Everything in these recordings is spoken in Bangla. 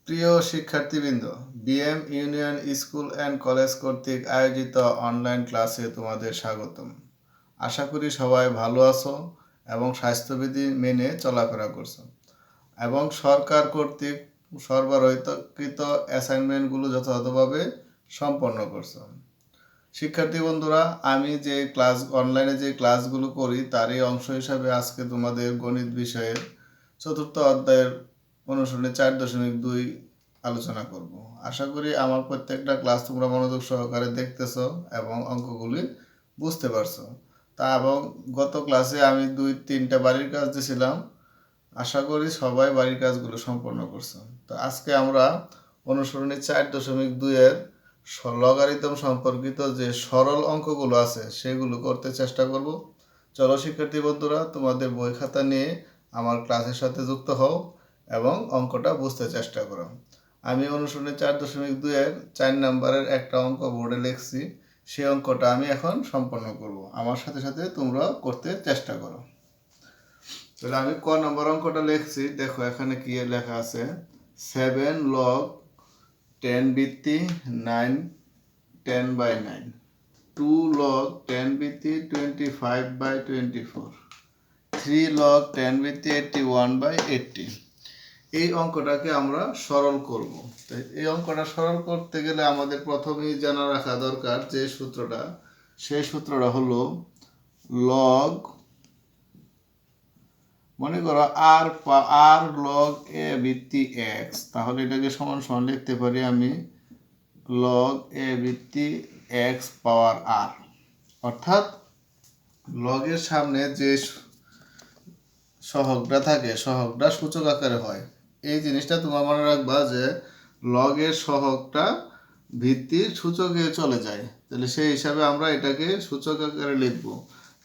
প্রিয় শিক্ষার্থীবৃন্দ, BM union school and college কর্তৃক আয়োজিত অনলাইন ক্লাসে তোমাদের স্বাগতম। আশা করি সবাই ভালো আছো এবং স্বাস্থ্যবিধি মেনে চলাফেরা করছো এবং সরকার কর্তৃক সরবরাহিতকৃত অ্যাসাইনমেন্টগুলো যথাযথভাবে সম্পন্ন করছো। শিক্ষার্থী বন্ধুরা, আমি যে অনলাইনে যে ক্লাসগুলো করি তারই অংশ হিসাবে আজকে তোমাদের গণিত বিষয়ের চতুর্থ অধ্যায়ের অনুশীলনী 4.2 আলোচনা করব। আশা করি আমার প্রত্যেকটা ক্লাস তোমরা মনোযোগ সহকারে দেখতেছো এবং অঙ্কগুলি বুঝতে পারছো। এবং গত ক্লাসে আমি 2-3টা বাড়ির কাজ দিয়েছিলাম, আশা করি সবাই বাড়ির কাজগুলো সম্পন্ন করছো। তো আজকে আমরা অনুসরণী 4.2-এর লগারিদম সম্পর্কিত যে সরল অঙ্কগুলো আছে সেগুলো করতে চেষ্টা করব। চলো শিক্ষার্থী বন্ধুরা, তোমাদের বই খাতা নিয়ে আমার ক্লাসের সাথে যুক্ত হও এবং অঙ্কটা বুঝতে চেষ্টা করো। আমি অনুসরণী 4.2-এর 4 নম্বরের একটা অঙ্ক বোর্ডে লিখছি, সেই অঙ্কটা আমি এখন সম্পন্ন করব। আমার সাথে সাথে তোমরা করতে চেষ্টা করো। তাহলে আমি ক নম্বর অঙ্কটা লিখছি, দেখো এখানে কি লেখা আছে। 7 log 10 ভিত্তি 9 10/9, 2 log 10 ভিত্তি 25/24, 3 log 10 ভিত্তি 81/80। এই অঙ্কটাকে আমরা সরল করব। তাই এই অঙ্কটা সরল করতে গেলে আমাদের প্রথমেই জানা রাখা দরকার যে সূত্রটা, সেই সূত্রটা হলো লগ, মনে করো আর লগ এ ভিত্তি এক্স, তাহলে এটাকে সমান সমান লিখতে পারি আমি লগ এ ভিত্তি এক্স পাওয়ার আর। অর্থাৎ লগের সামনে যে সহগটা থাকে সহগটা সূচক আকারে হয়। এই জিনিসটা তোমার মনে রাখবা যে লগের সহগটা ভিত্তির সূচকে চলে যায়, তাহলে সেই হিসাবে আমরা এটাকে সূচক আকারে লিখব।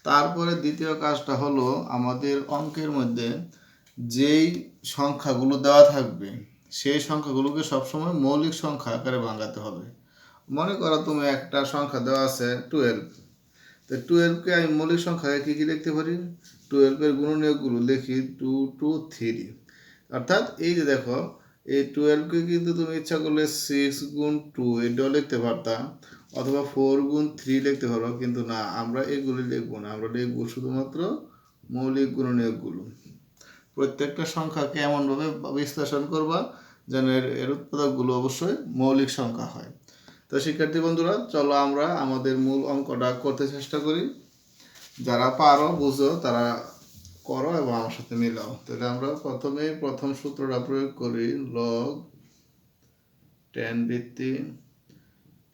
তারপরে দ্বিতীয় কাজটা হলো আমাদের অঙ্কের মধ্যে যেই সংখ্যাগুলো দেওয়া থাকবে সেই সংখ্যাগুলোকে সবসময় মৌলিক সংখ্যা আকারে ভাঙাতে হবে। মনে করো তুমি একটা সংখ্যা দেওয়া আছে 12, তো 12কে আমি মৌলিক সংখ্যাকে কী কী লিখতে পারি, 12-এর গুণনীয়কগুলো লিখি 2 2 3। অর্থাৎ এই যে দেখো, এই 12কে কিন্তু তুমি ইচ্ছা করলে 6 গুণ 2 এটাও লিখতে পারতাম, অথবা 4 গুণ 3 লিখতে পারো, কিন্তু না, আমরা এগুলি লিখবো না, আমরা লিখবো শুধুমাত্র মৌলিক গুণনীয়কগুলো। প্রত্যেকটা সংখ্যাকে এমনভাবে বিশ্লেষণ করবা যেন এর উৎপাদকগুলো অবশ্যই মৌলিক সংখ্যা হয়। তো শিক্ষার্থী বন্ধুরা, চলো আমরা আমাদের মূল অঙ্কটা করতে চেষ্টা করি। যারা পারো বুঝো তারা করো এবং আমার সাথে মিলাও। তাহলে আমরা প্রথম সূত্রটা প্রয়োগ করি, লগ 10 ভিত্তি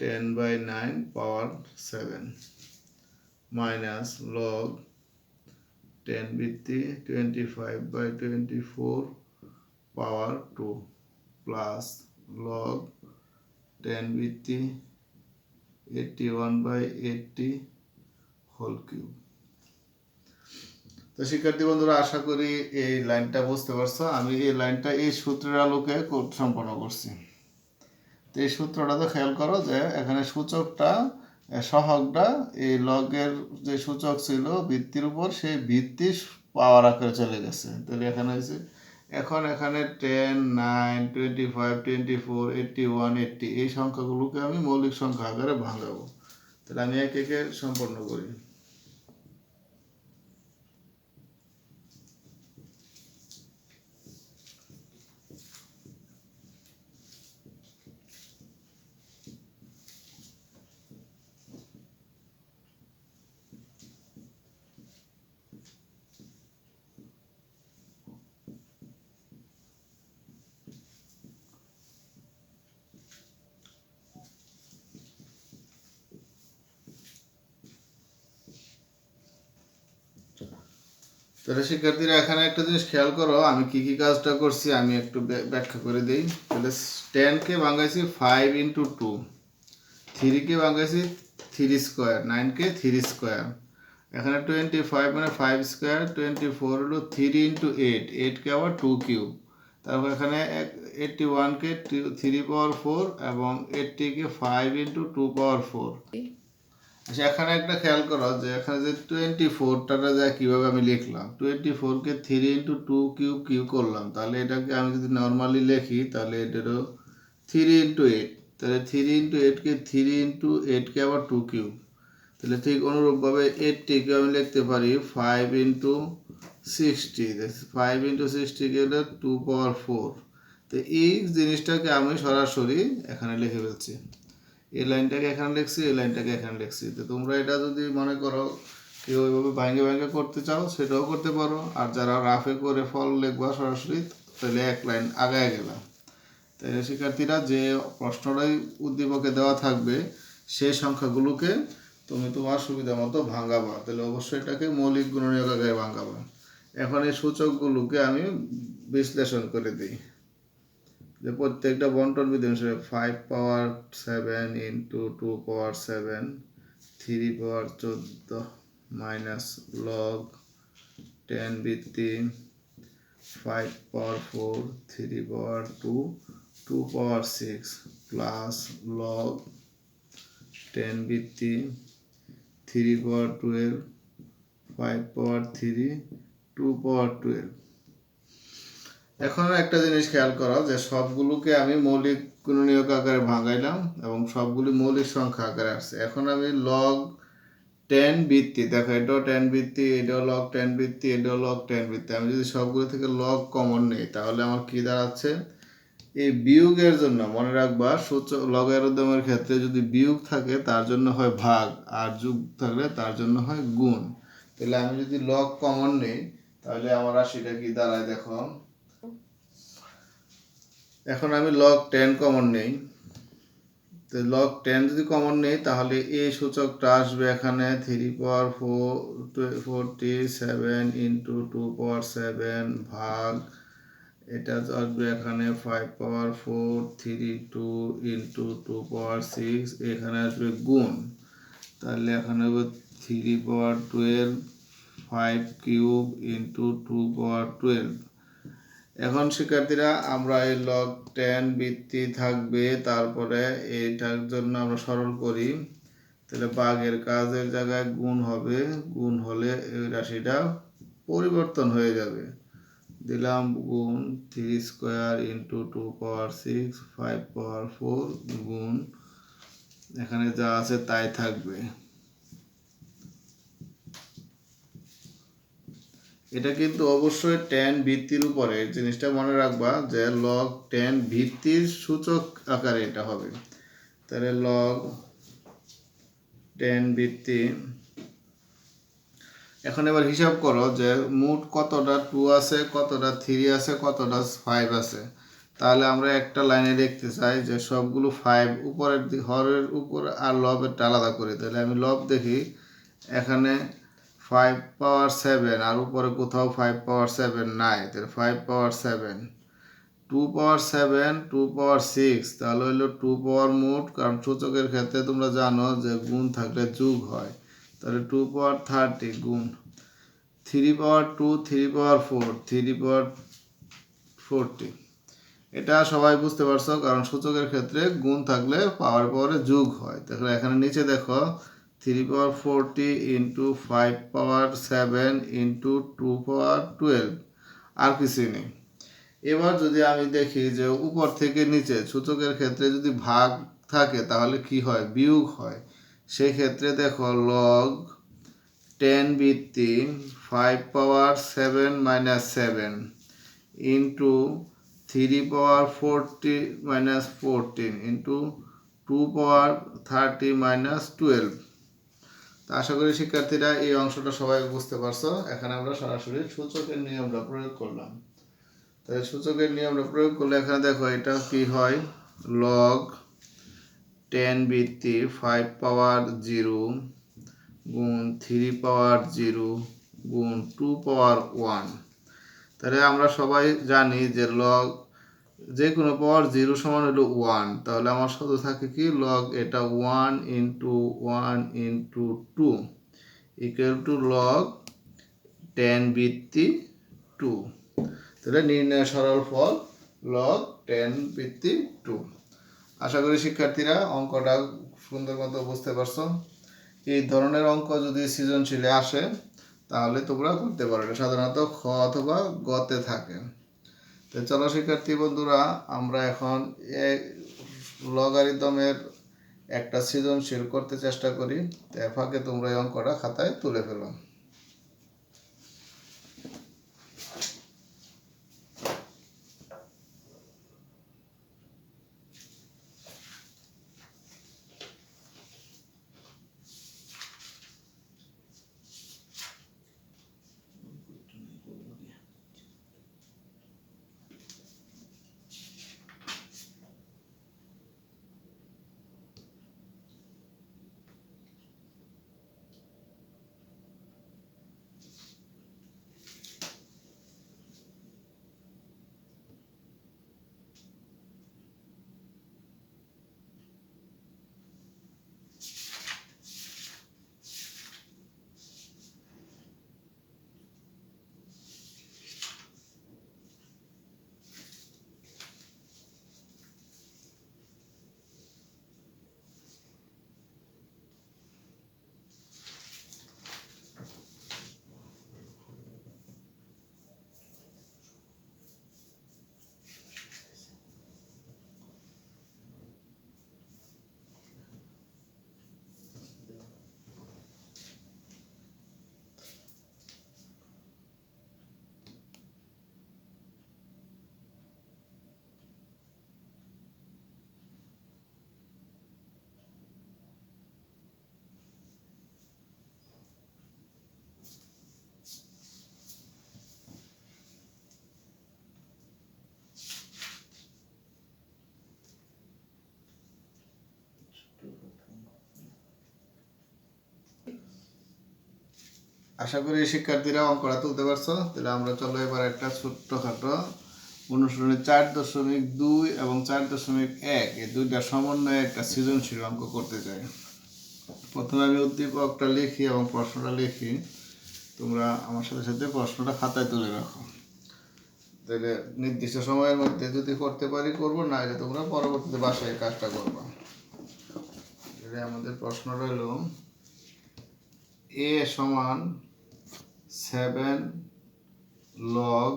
10/9 পাওয়ার 7 মাইনাস লগ 10 ভিত্তি 25/24 পাওয়ার 2 প্লাস লগ 10 ভিত্তি 81/80 হোল কিউব। তো শিক্ষার্থী বন্ধুরা, আশা করি এই লাইনটা বুঝতে পারছো। আমি এই লাইনটা এই সূত্রের আলোকে সম্পন্ন করছি। তো এই সূত্রটা তো খেয়াল করো যে এখানে সূচকটা সহগটা এই লগের যে সূচক ছিল ভিত্তির উপর, সেই ভিত্তি পাওয়ার আকারে চলে গেছে। তাহলে এখানে হয়েছে, এখন এখানে 10 9 25 24 81 80 এই সংখ্যাগুলোকে আমি মৌলিক সংখ্যা আকারে ভাঙাবো। তাহলে আমি একে একে সম্পন্ন করি। তাহলে শিক্ষার্থীরা, এখানে একটা জিনিস খেয়াল করো, আমি কি কি কাজটা করছি আমি একটু ব্যাখ্যা করে দিই। তাহলে 10কে ভাঙাইছি 5 × 2, 3কে ভাঙাইছি 3 স্কোয়ার, 9কে 3 স্কোয়ার, এখানে 25 মানে 5 স্কোয়ার, 24 হলো 3 × 8, 8কে আবার 2 কিউব, তারপর এখানে 81কে 3 পাওয়ার 4 এবং 80কে 5 × 2 পাওয়ার 4। আচ্ছা, এখানে একটা খেয়াল করো যে এখানে যে 24টাটা যা কীভাবে আমি লিখলাম, 24কে 3 × 2 করলাম, তাহলে এটাকে আমি যদি নর্মালি লিখি তাহলে এটারও 3 × 8, তাহলে 3 × 8কে 3 × 8কে আবার 2 তাহলে ঠিক অনুরূপভাবে 8টিকে আমি লিখতে পারি 5 × 60, 5 × 60কে হলো 2^4। তো এই জিনিসটাকে আমি সরাসরি এখানে লিখে ফেলছি, এই লাইনটাকে এখানে লিখছি, এই লাইনটাকে এখানে লিখছি। তো তোমরা এটা যদি মনে করো কেউ ওইভাবে ভাঙে করতে চাও সেটাও করতে পারো, আর যারা রাফে করে ফল লিখবা সরাসরি তাহলে এক লাইন আগায় গেলাম। তাই শিক্ষার্থীরা, যে প্রশ্নটাই উদ্দীপকে দেওয়া থাকবে সেই সংখ্যাগুলোকে তুমি তোমার সুবিধা মতো ভাঙাবা, তাহলে অবশ্যই এটাকে মৌলিক গুণনীয়ক আকারে ভাঙাবা। এখন এই সূচকগুলোকে আমি বিশ্লেষণ করে দিই, যে প্রত্যেকটা বন্টন বিধি অনুসারে 5^7 × 2^7, 3^14 মাইনাস লগ 10 ভিত্তি 5^4, 3^2, 2^6 প্লাস লগ 10 ভিত্তি 3^12, 5^3, 2^12। এখন একটা জিনিস খেয়াল করো যে সবগুলোকে আমি মৌলিক গুণনীয়ক আকারে ভাঙাইলাম এবং সবগুলি মৌলিক সংখ্যা আকারে আসছে। এখন আমি লগ 10 ভিত্তি, দেখো এটাও 10 ভিত্তি, এটাও লগ 10 ভিত্তি, এটাও লগ 10 ভিত্তি, আমি যদি সবগুলো থেকে লগ কমন নেই তাহলে আমার কি দাঁড়াচ্ছে, এই বিয়োগের জন্য মনে রাখবা সূচক লগারিদমের ক্ষেত্রে যদি বিয়োগ থাকে তার জন্য হয় ভাগ, আর যোগ থাকলে তার জন্য হয় গুণ। তাহলে আমি যদি লগ কমন নেই তাহলে আমার রাশিটা কি দাঁড়ায় দেখো, এখন আমি log 10 কমন নেই, তো log 10 যদি কমন নেই তাহলে এই সূচকটা আসবে এখানে 3^47 × 2^7 ভাগ, এটা আসবে এখানে 5^4, 32 × 2^6, এখানে আসবে গুণ, তাহলে এখানে হবে 3^12, 5³ × 2^12। এখন শিক্ষার্থীরা, আমরা এই log 10 ভিত্তি থাকবে, তারপরে এইটার জন্য আমরা সরল করি, তাহলে ভাগের কাজের জায়গায় গুণ হবে, গুণ হলে এই রাশিটা পরিবর্তন হয়ে যাবে, দিলাম গুণ 3² × 2^6, 5^4 গুণ, এখানে যা আছে তাই থাকবে। এটা কিন্তু অবশ্যই 10 ভিত্তির উপরে, জিনিসটা মনে রাখবা যে log 10 ভিত্তির সূচক আকারে এটা হবে। তাহলে log 10 ভিত্তি, এখন এবার হিসাব করো যে মোট কতটা 2 আছে, কতটা 3 আছে, কতটা 5 আছে। তাহলে আমরা একটা লাইনে দেখতে চাই যে সবগুলো 5 উপরের হরের উপর আর লবেরটা আলাদা করি। তাহলে আমি লব দেখি, এখানে 5^7 আর উপরে কোথাও 5^7 নাই, তাহলে 5^7, 2^7, 2^6, তাহলে হইলো 2 মোট, কারণ সূচকের ক্ষেত্রে তোমরা জানো যে গুণ থাকলে যোগ হয়, তাহলে 2^30 গুণ 3^2, 3^4, 3^40। এটা সবাই বুঝতে পারছো, কারণ সূচকের ক্ষেত্রে গুণ থাকলে পাওয়ার পরে যোগ হয়। তাহলে এখানে নিচে দেখো 3^40 × 5^7 × 2^12, আর কিছুই নেই। এবার যদি আমি দেখি যে উপর থেকে নিচে সূচকের ক্ষেত্রে যদি ভাগ থাকে তাহলে কি হয়, বিয়োগ হয়। সেই ক্ষেত্রে দেখো log 10 ভিত্তি 5^7 - 7 × 3^40 - 14 × 2^30 - 12। তো আশা করি শিক্ষার্থীরা এই অংশটা সবাই বুঝতে পারছো। এখানে আমরা সরাসরি সূচকের নিয়মটা প্রয়োগ করলাম। তাই সূচকের নিয়মটা প্রয়োগ করলে এখানে দেখো এটা কি হয়, log 10 ভিত্তি 5^0 গুণ 3^0 গুণ 2^1। তাহলে আমরা সবাই জানি যে লগ যে কোনো পাওয়ার 0 সমান হলো 1, তাহলে আমার শুধু থাকে কি লগ এটা 1 × 1 × 2 ইকুয়াল টু লগ 10 ভিত্তি 2। তাহলে নির্ণয় সরল ফল log 10 ভিত্তি 2। আশা করি শিক্ষার্থীরা অঙ্কটা সুন্দর মতো বুঝতে পারছো। এই ধরনের অঙ্ক যদি সৃজনশীলে আসে তাহলে তোমরা করতে পারো। এটা সাধারণত খ অথবা গতে থাকে। তো চলো শিক্ষার্থী বন্ধুরা, আমরা এখন লগারিদমের একটা সৃজনশীল করতে চেষ্টা করি। তো এর ফাঁকে তোমরা এই অঙ্কটা খাতায় তুলে ফেলো। আশা করি শিক্ষার্থীরা অঙ্কটা তুলতে পারছো। তাহলে আমরা চলো এবার একটা ছোট্টখাটো অনুশীলনী 4.2 এবং 4.1 এই দুইটা সমন্বয়ে একটা সৃজনশীল অঙ্ক করতে চাই। প্রথমে আমি উদ্দীপকটা লিখি এবং প্রশ্নটা লিখি। তোমরা আমার সাথে সাথে প্রশ্নটা খাতায় তুলে রাখো। তাহলে নির্দিষ্ট সময়ের মধ্যে যদি করতে পারি করবো, না হলে তোমরা পরবর্তীতে বাসায় কাজটা করবা। আমাদের প্রশ্ন রইল a সমান 7 log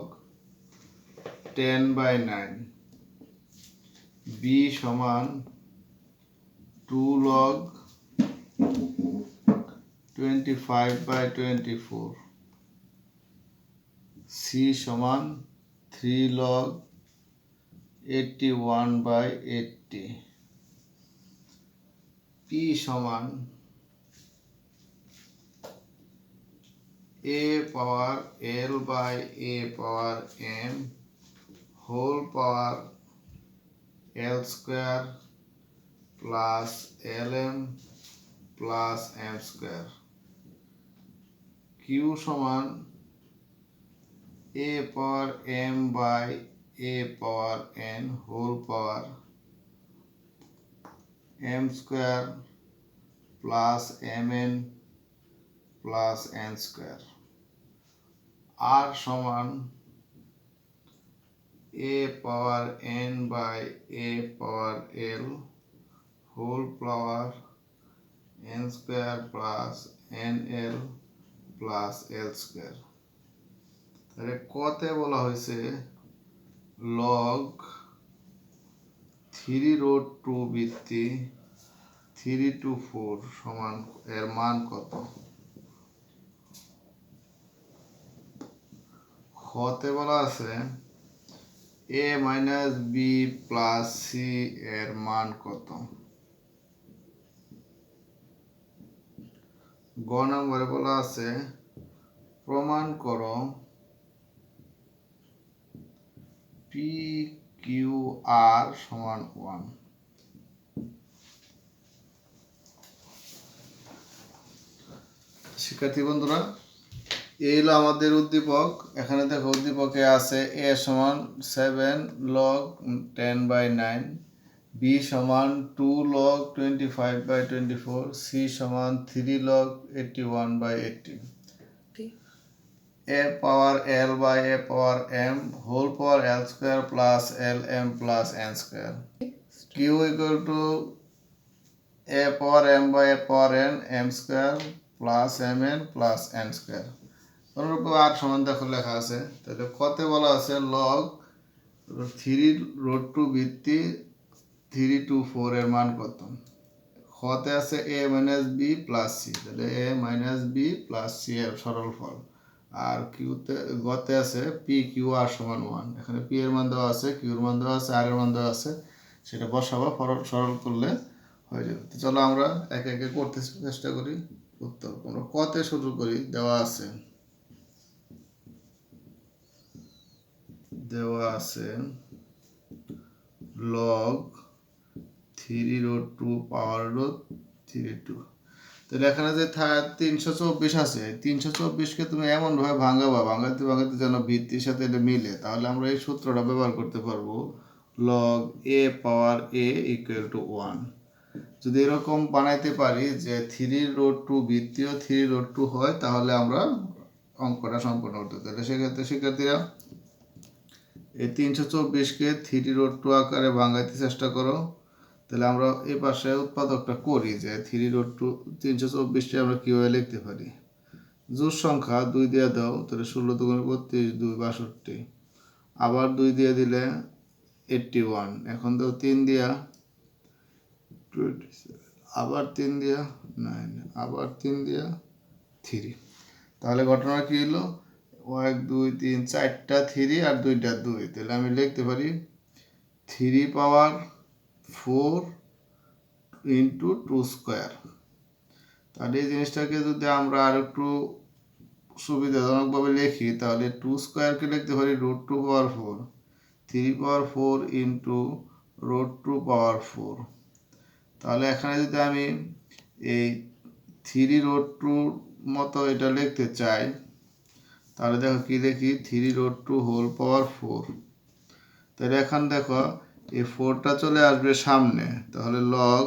10/9, b সমান 2 log 25/24, c সমান 3 log 81/80, p সমান a power l by a power m whole power l square plus lm plus m square, q সমান a power m by a power n whole power m square plus mn plus n square, r সমান a power n by a power l whole power n square plus nl plus l square। তাহলে কতে বলা হয়েছে log 3√2 বৃত্তি 3 to 4 সমান এর মান কত। খতে বলা আছে a minus b plus c এর মান কত। গ নম্বরে বলা আছে প্রমাণ করো p q r সমান 1। শিক্ষার্থী বন্ধুরা, এই হলো আমাদের উদ্দীপক। এখানে দেখো উদ্দীপকে আছে a সমান 7 log 10/9, b সমান 2 log 25/24, c সমান 3 log 81/80, a power l by a power m whole power l square plus lm plus n square, q equal to a power m by a power n m square plus m n plus n square. অনুরূপ আর সমান দেখো লেখা আছে, তাহলে কতে বলা আছে লগ 3√2 ভিত্তি 324 এর মান কত? খতে আছে এ মাইনাস বি প্লাস সি, তাহলে এ মাইনাস বি প্লাস সি এর সরল ফল। আর কিউতে গতে আছে পি কিউ আর সমান 1। এখানে পি এর মান দেওয়া আছে, কিউর মান দেওয়া আছে, আর এর মান দেওয়া আছে, সেটা বসাবো, সরল করলে হয়ে যাবে। তো চলো আমরা একে একে করতে চেষ্টা করি উত্তর। আমরা কতে শুরু করি, দেওয়া আছে লগ 3√2 পাওয়ার 3.2। তাহলে এখানে যে 324 আছে, 324কে তুমি এমনভাবে ভাঙাতে যেন ভিত্তির সাথে এটা মিলে, তাহলে আমরা এই সূত্রটা ব্যবহার করতে পারবো, log A power A equal to 1। যদি এরকম বানাইতে পারি যে 3√2 ভিত্তিও 3√2 হয়, তাহলে আমরা অঙ্কটা সম্পূর্ণ করতে। তাহলে সেক্ষেত্রে শিক্ষার্থীরা এই 324কে 3√2 আকারে ভাঙাইতে চেষ্টা করো। তাহলে আমরা এই পাশে উৎপাদকটা করি যে 3√2 324টা আমরা কীভাবে লিখতে পারি। জোড় সংখ্যা 2 দিয়ে দাও, তাহলে 16 দুগুণে 32, 2 62, আবার 2 দিয়ে দিলে 81, এখন দাও 3 দিয়া 27, আবার 3 দিয়া 9, আবার 3 দিয়া 3। তাহলে ঘটনা কী হলো, 1 2 3 4টা 3 আর 2টা 2, তাহলে আমি লিখতে পারি 3 পাওয়ার 4 ইন্টু 2 স্কোয়ার। তাহলে এই জিনিসটাকে যদি আমরা আর একটু সুবিধাজনকভাবে লিখি, তাহলে 2 স্কোয়ারকে লিখতে পারি √2 পাওয়ার 4, 3 পাওয়ার 4 ইন্টু √2 পাওয়ার 4। তাহলে এখানে যদি আমি এই 3√2 মতো এটা লিখতে চাই, তাহলে দেখো কি লিখি, 3√2 হোল পাওয়ার 4। তাহলে এখন দেখো এই 4টা চলে আসবে সামনে, তাহলে লগ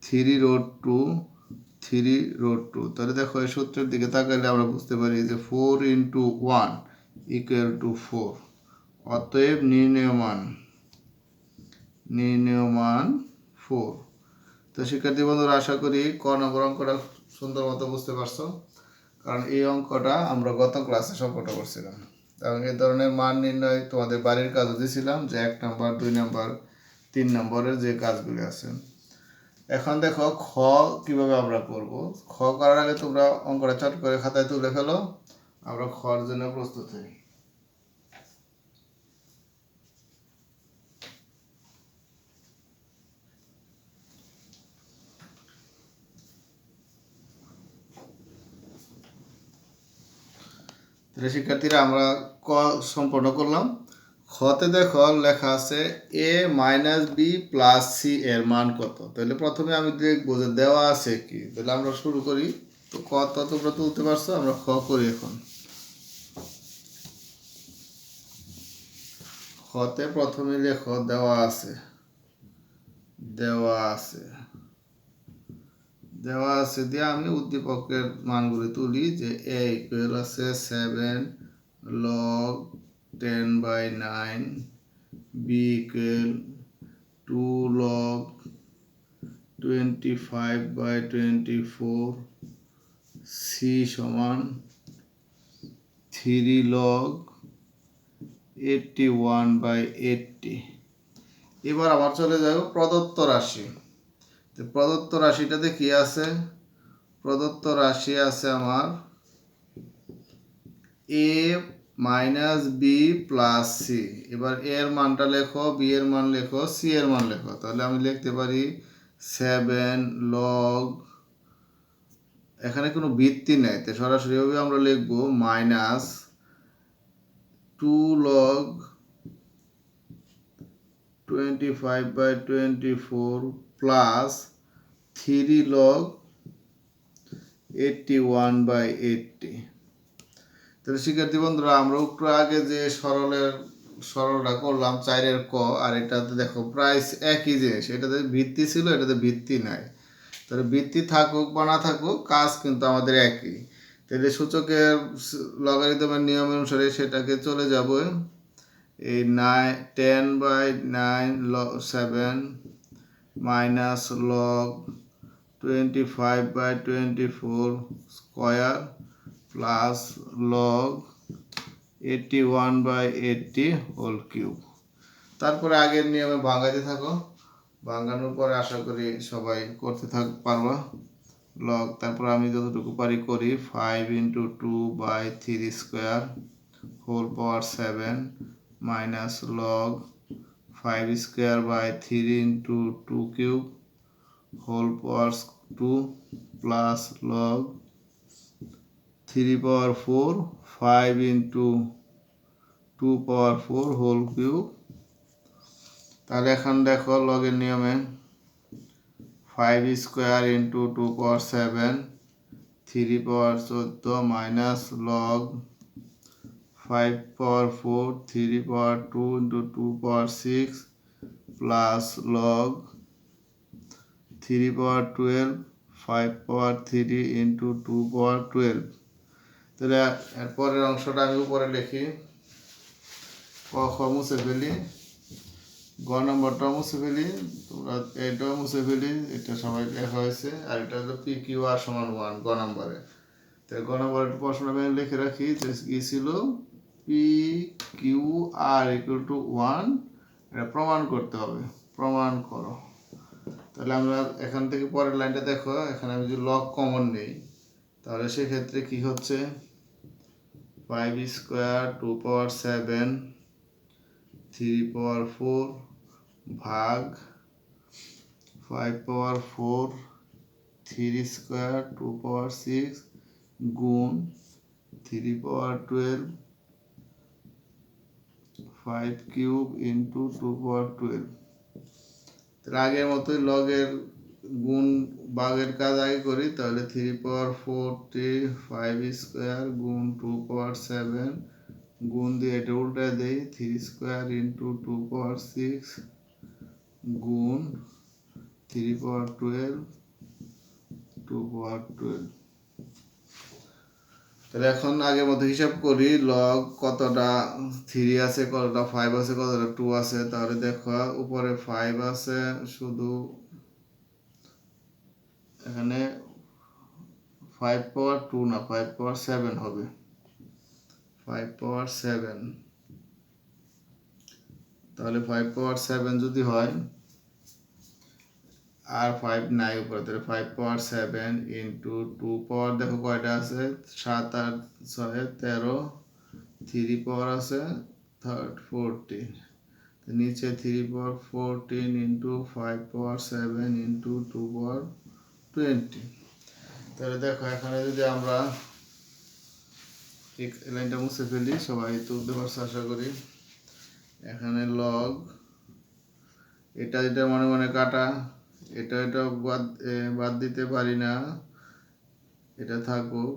3√2, তাহলে দেখো এই সূত্রের দিকে তাকালে আমরা বুঝতে পারি যে 4 ইন্টু 1 ইকুয়াল টু 4। অতএব নির্ণেয় মান 4। তো শিক্ষার্থী বন্ধুরা, আশা করি ক নম্বর অঙ্কটা সুন্দর মতো বুঝতে পারছো, কারণ এই অঙ্কটা আমরা গত ক্লাসে সম্পূর্ণ করছিলাম এবং এই ধরনের মান নির্ণয় তোমাদের বাড়ির কাজও দিয়েছিলাম, যে 1 নম্বর 2 নম্বর 3 নম্বরের যে কাজগুলি আছে। এখন দেখো খ কিভাবে আমরা করব। খ করার আগে তোমরা অঙ্কটা চট করে খাতায় তুলে ফেলো, আমরা খর জন্য প্রস্তুত হই। তাহলে শিক্ষার্থীরা আমরা ক সম্পন্ন করলাম। খতে দেখো লেখা আছে এ মাইনাস বি প্লাস সি এর মান কত। তাহলে প্রথমে আমি দেখবো যে দেওয়া আছে কি, তাহলে আমরা শুরু করি। তো কত তোমরা তুলতে পারছো, আমরা খ করি। এখন খতে প্রথমে লেখো দেওয়া আছে দিয়ে আমি উদ্দীপকের মানগুলি তুলি, যে এ ইকুয়াল আছে 7 log 10/9, b equal 2 log 25/24, c সমান 3 log 81/80। এবার আবার চলে যাব প্রদত্ত রাশি। তো প্রদত্ত রাশিটাতে কি আছে, প্রদত্ত রাশি আছে আমার এ মাইনাস বি প্লাস সি। এবার এর মানটা লেখো, বি এর মান লেখো, সি এর মান লেখো। তাহলে আমি লিখতে পারি 7 log, এখানে কোনো ভিত্তি নেই, তো সরাসরিভাবে আমরা লিখবো মাইনাস 2 log 25/24 প্লাস 3 log 81/80। তাহলে শিক্ষার্থী বন্ধুরা, আমরা একটু আগে যে সরলটা করলাম 4-এর ক, আর এটাতে দেখো প্রায় একই জিনিস, এটাতে ভিত্তি ছিল, এটাতে ভিত্তি নাই। তাহলে ভিত্তি থাকুক বা না থাকুক, কাজ কিন্তু আমাদের একই। তাহলে সূচকের লগারিদমের নিয়ম অনুসারে সেটাকে চলে যাব এই 10/9 7 minus log 25/24 square plus log 81/80 whole cube. তারপরে আগের নিয়মে ভাঙাতে থাকো, ভাঙানোর পরে আশা করি সবাই করতে পারবা লগ। তারপর আমি যতটুকু পারি করি 5 × 2/3 square whole power 7 minus log 5 square by 3 × 2 cube whole power 2 plus log 3 power 4 5 × 2 power 4 whole cube. তাহলে এখন দেখো লগের নিয়মে 5 square × 2 power 7 3 power 14 minus log 5 power 4 3 power 2 × 2 power 6 plus log 3 power 12 5 power 3 × 2 power 12। তাহলে এরপরের অংশটা আমি উপরে লিখি, ক খ মুছে ফেলি, গ নম্বরটা মুছে ফেলি, তোমরা এটাও মুছে ফেলি, এটা সবাই লেখা হয়েছে। আর এটা হলো পি কিউ আর সমান 1 গ নম্বরে। তাই গ নম্বরের প্রশ্ন আমি লিখে রাখি যে কি ছিল, p q r equal to 1, এটা প্রমাণ করতে হবে, প্রমাণ করো। তাহলে আমরা এখান থেকে পরের লাইনটা দেখো, এখানে আমি যদি লগ কমন নেই তাহলে সেক্ষেত্রে কি হচ্ছে 5 স্কোয়ার 2 পাওয়ার 7 3 পাওয়ার 4 ভাগ 5 পাওয়ার 4 3 স্কোয়ার 2 পাওয়ার 6 গুণ 3 পাওয়ার 12 5 কিউব × 2 পাওয়ার 12। তার আগের মতোই লগের গুণ ভাগের কাজ আগে করি, তাহলে 3 পাওয়ার 45 স্কোয়ার গুণ 2 পাওয়ার 7 গুণ দিয়ে এটা উল্টা দেই 3 স্কোয়ার × 2 পাওয়ার 6 গুণ 3 পাওয়ার 12 2 পাওয়ার 12। তাহলে এখন আগের মতো হিসাব করি, লগ কতটা 3 আছে, কতটা 5 আছে, কতটা 2 আছে। তাহলে দেখো উপরে 5 আছে, শুধু এখানে 5 পাওয়ার 2 না 5 পাওয়ার 7 হবে, 5 পাওয়ার 7। তাহলে 5 পাওয়ার 7 যদি হয় আর 5 নাই উপরে, তাহলে 5 পাওয়ার 7 × 2 পাওয়ার দেখো কয়টা আছে 7 আর 6 13, 3 পাওয়ার আছে 14, নিচে 3 পাওয়ার 14 × 5 পাওয়ার 7 × 2 পাওয়ার 20। তাহলে দেখো এখানে যদি আমরা এই লাইনটা মুছে ফেলি, সবাই তুলতে পারছে আশা করি। এখানে লগ এটা এটা মনে মনে কাটা, এটা বাদ দিতে পারি না, এটা থাকুক,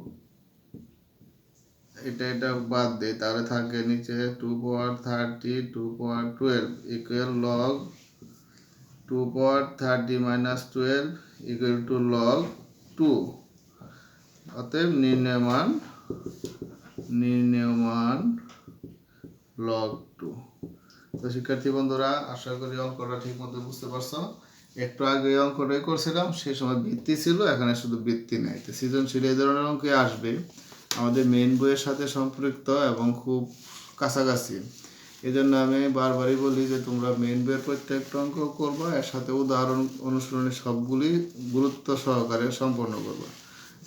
এটা বাদ দিই, তাহলে থাকে নিচে 2 পাওয়ার 30 2 power 12 equal log 2 power 30 minus 12 equal to log 2। অতএব নির্ণয় মান লগ 2। তো শিক্ষার্থী বন্ধুরা, আশা করি অঙ্কটা ঠিক মতো বুঝতে পারছো। একটু আগে অঙ্কটাই করছিলাম, সেই সময় বৃত্তি ছিল, এখানে শুধু বৃত্তি নেই। তো সৃজনশীল এই ধরনের অঙ্কে আসবে, আমাদের মেইন বইয়ের সাথে সম্পৃক্ত এবং খুব কাছাকাছি। এই জন্য আমি বারবারই বলি যে তোমরা মেইন বইয়ের প্রত্যেকটা অঙ্ক করবা, এর সাথে উদাহরণ অনুশীলনী সবগুলি গুরুত্ব সহকারে সম্পন্ন করবা।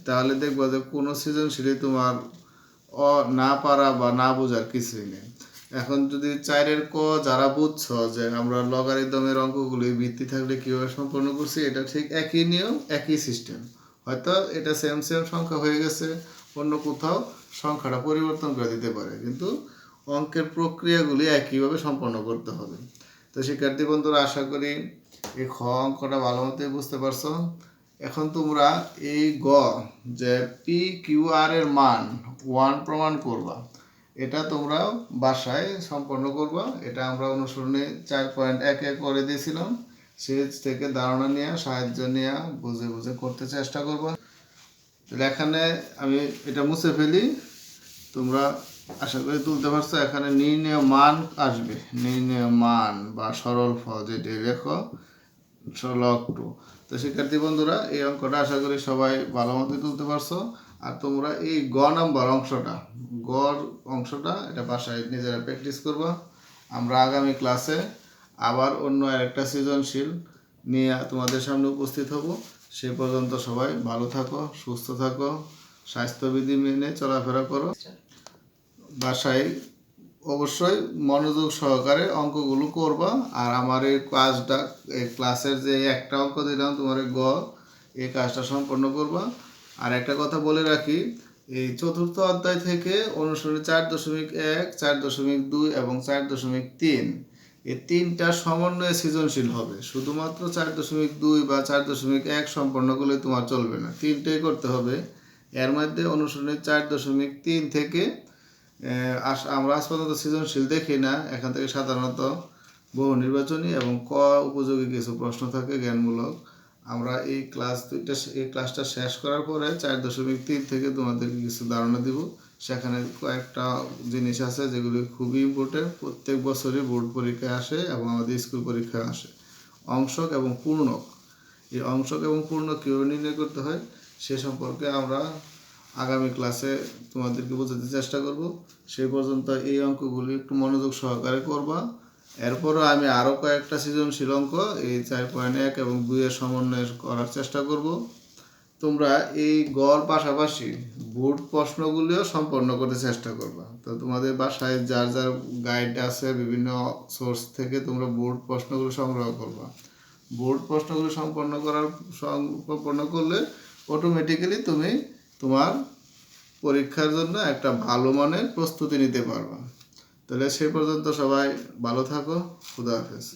তাহলে দেখবা যে কোনো সৃজনশীলই তোমার না পারা বা না বোঝার কিছুই নেই। এখন যদি 4-এর ক যারা বুঝছো যে আমরা লগারিদমের অঙ্কগুলি বৃত্তি থাকলে কীভাবে সম্পন্ন করছি, এটা ঠিক একই নিয়ম, একই সিস্টেম। হয়তো এটা সেম সংখ্যা হয়ে গেছে, অন্য কোথাও সংখ্যাটা পরিবর্তন করে দিতে পারে, কিন্তু অঙ্কের প্রক্রিয়াগুলি একইভাবে সম্পন্ন করতে হবে। তো শিক্ষার্থী বন্ধুরা, আশা করি এই খ অঙ্কটা ভালো মতোই বুঝতে পারছো। এখন তোমরা এই গ যে পি কিউ আর এর মান 1 প্রমাণ করবা, এটা তোমরা বাসায় সম্পন্ন করবা। এটা আমরা অনুসরণে 4.1-এ করে দিয়েছিলাম, সেজ থেকে ধারণা নিয়ে সাহায্য নিয়ে বুঝে বুঝে করতে চেষ্টা করবা। তাহলে এখানে আমি এটা মুছে ফেলি, তোমরা আশা করি তুলতে পারছো। এখানে নির্ণয় মান আসবে, নির্ণয় মান বা সরল ফল যেটা লেখো 16 তো শিক্ষার্থী বন্ধুরা, এই অঙ্কটা আশা করি সবাই ভালো মতো তুলতে পারছো। আর তোমরা এই নাম্বার অংশটা এটা বাসায় নিজেরা প্র্যাকটিস করবা। আমরা আগামী ক্লাসে আবার অন্য আরেকটা সৃজনশীল নিয়ে তোমাদের সামনে উপস্থিত হব। সে পর্যন্ত সবাই ভালো থাকো, সুস্থ থাকো, স্বাস্থ্যবিধি মেনে চলাফেরা করো। বাসায় অবশ্যই মনোযোগ সহকারে অঙ্কগুলো করবা। আর আমার এই ক্লাসের যে একটা অঙ্ক দিলাম তোমার এই কাজটা সম্পন্ন করবা। আর একটা কথা বলে রাখি, এই 4র্থ অধ্যায় থেকে অনুশীলনী 4.1, 4.2 এবং 4.3 এই 3টা সমন্বয়ে সৃজনশীল হবে। শুধুমাত্র 4.2 বা 4.1 সম্পন্ন করলে তোমার চলবে না, 3টেই করতে হবে। এর মধ্যে অনুশীলনী 4.3 থেকে আমরা আজ পর্যন্ত সৃজনশীল দেখি না। এখান থেকে সাধারণত বহু নির্বাচনী এবং উপযোগী কিছু প্রশ্ন থাকে জ্ঞানমূলক। আমরা এই ক্লাসটা শেষ করার পরে 4.3 থেকে তোমাদেরকে কিছু ধারণা দিব। সেখানে কয়েকটা জিনিস আছে যেগুলি খুবই ইম্পর্টেন্ট, প্রত্যেক বছরই বোর্ড পরীক্ষায় আসে এবং আমাদের স্কুল পরীক্ষায় আসে। অংশক এবং পূর্ণক, এই অংশক এবং পূর্ণক কীভাবে নির্ণয় করতে হয় সে সম্পর্কে আমরা আগামী ক্লাসে তোমাদেরকে বোঝাতে চেষ্টা করব। সেই পর্যন্ত এই অঙ্কগুলি একটু মনোযোগ সহকারে করবা। এরপরও আমি আরও কয়েকটা সৃজনশীল অঙ্ক এই 4.1 এবং 2 এর সমন্বয় করার চেষ্টা করব। তোমরা এই পাশাপাশি বোর্ড প্রশ্নগুলিও সম্পন্ন করতে চেষ্টা করবা। তো তোমাদের বাসায় যার যার গাইড আছে, বিভিন্ন সোর্স থেকে তোমরা বোর্ড প্রশ্নগুলো সংগ্রহ করবা। বোর্ড প্রশ্নগুলো সম্পন্ন করলে অটোমেটিক্যালি তুমি তোমার পরীক্ষার জন্য একটা ভালো মানের প্রস্তুতি নিতে পারবা। তাহলে সে পর্যন্ত সবাই ভালো থাকো। খুদা হাফেজ।